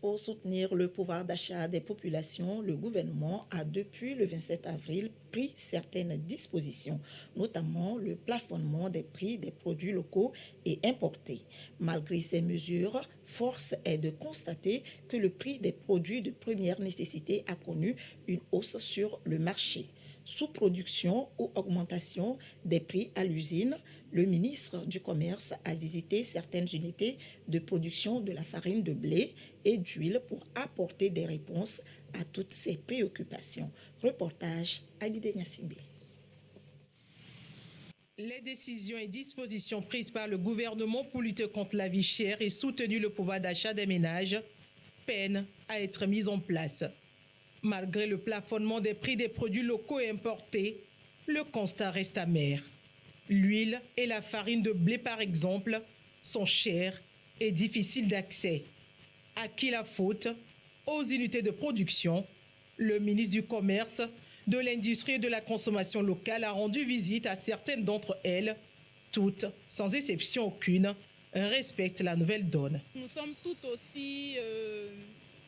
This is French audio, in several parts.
Pour soutenir le pouvoir d'achat des populations, le gouvernement a depuis le 27 avril pris certaines dispositions, notamment le plafonnement des prix des produits locaux et importés. Malgré ces mesures, force est de constater que le prix des produits de première nécessité a connu une hausse sur le marché. Sous-production ou augmentation des prix à l'usine, le ministre du Commerce a visité certaines unités de production de la farine de blé et d'huile pour apporter des réponses à toutes ces préoccupations. Reportage Abidé Nyassimbe. Les décisions et dispositions prises par le gouvernement pour lutter contre la vie chère et soutenir le pouvoir d'achat des ménages peinent à être mises en place. Malgré le plafonnement des prix des produits locaux et importés, le constat reste amer. L'huile et la farine de blé, par exemple, sont chères et difficiles d'accès. À qui la faute? Aux unités de production. Le ministre du Commerce, de l'Industrie et de la Consommation locale a rendu visite à certaines d'entre elles. Toutes, sans exception aucune, respectent la nouvelle donne. Nous sommes tout aussi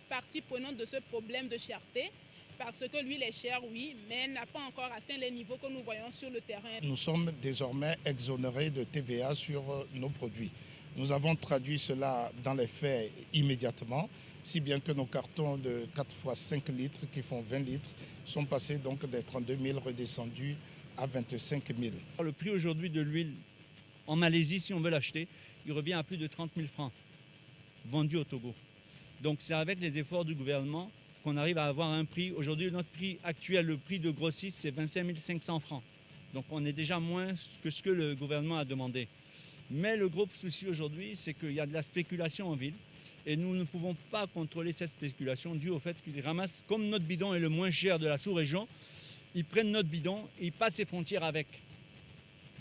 partie prenante de ce problème de cherté, parce que l'huile est chère, oui, mais n'a pas encore atteint les niveaux que nous voyons sur le terrain. Nous sommes désormais exonérés de TVA sur nos produits. Nous avons traduit cela dans les faits immédiatement, si bien que nos cartons de 4 x 5 litres qui font 20 litres sont passés donc des 32 000 redescendus à 25 000. Le prix aujourd'hui de l'huile en Malaisie, si on veut l'acheter, il revient à plus de 30 000 francs vendus au Togo. Donc c'est avec les efforts du gouvernement qu'on arrive à avoir un prix. Aujourd'hui, notre prix actuel, le prix de grossiste, c'est 25 500 francs. Donc on est déjà moins que ce que le gouvernement a demandé. Mais le gros souci aujourd'hui, c'est qu'il y a de la spéculation en ville. Et nous ne pouvons pas contrôler cette spéculation due au fait qu'ils ramassent, comme notre bidon est le moins cher de la sous-région, ils prennent notre bidon et ils passent les frontières avec.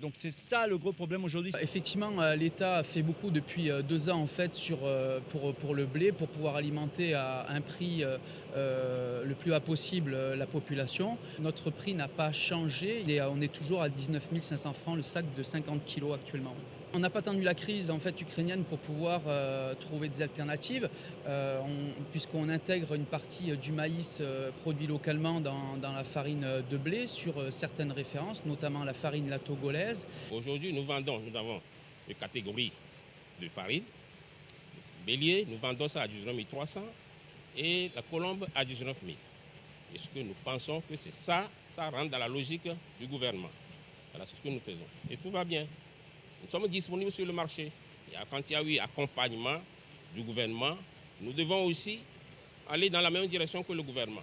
Donc c'est ça le gros problème aujourd'hui. Effectivement, l'État a fait beaucoup depuis 2 ans en fait pour le blé, pour pouvoir alimenter à un prix le plus bas possible la population. Notre prix n'a pas changé, on est toujours à 19 500 francs le sac de 50 kg actuellement. On n'a pas attendu la crise en fait, ukrainienne pour pouvoir trouver des alternatives, puisqu'on intègre une partie du maïs produit localement dans la farine de blé sur certaines références, notamment la farine la togolaise. Aujourd'hui, nous avons des catégories de farine. Bélier, nous vendons ça à 19 300 et la colombe à 19 000. Et ce que nous pensons que c'est ça rentre dans la logique du gouvernement. Voilà, c'est ce que nous faisons. Et tout va bien. Nous sommes disponibles sur le marché. Et quand il y a eu accompagnement du gouvernement, nous devons aussi aller dans la même direction que le gouvernement.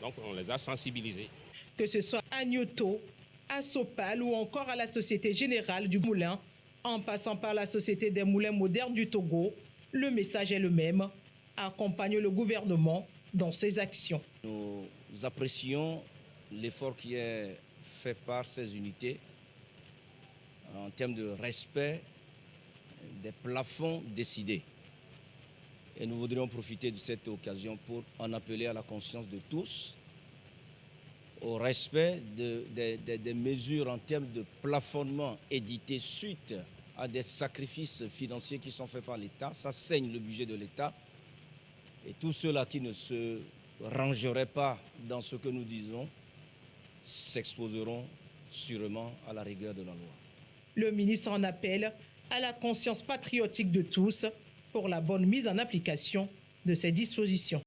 Donc on les a sensibilisés. Que ce soit à Nyoto, à Sopal ou encore à la Société Générale du Moulin, en passant par la Société des Moulins Modernes du Togo, le message est le même. Accompagne le gouvernement dans ses actions. Nous apprécions l'effort qui est fait par ces unités en termes de respect des plafonds décidés. Et nous voudrions profiter de cette occasion pour en appeler à la conscience de tous, au respect des mesures en termes de plafonnement éditées suite à des sacrifices financiers qui sont faits par l'État. Ça saigne le budget de l'État. Et tous ceux-là qui ne se rangeraient pas dans ce que nous disons s'exposeront sûrement à la rigueur de la loi. Le ministre en appelle à la conscience patriotique de tous pour la bonne mise en application de ces dispositions.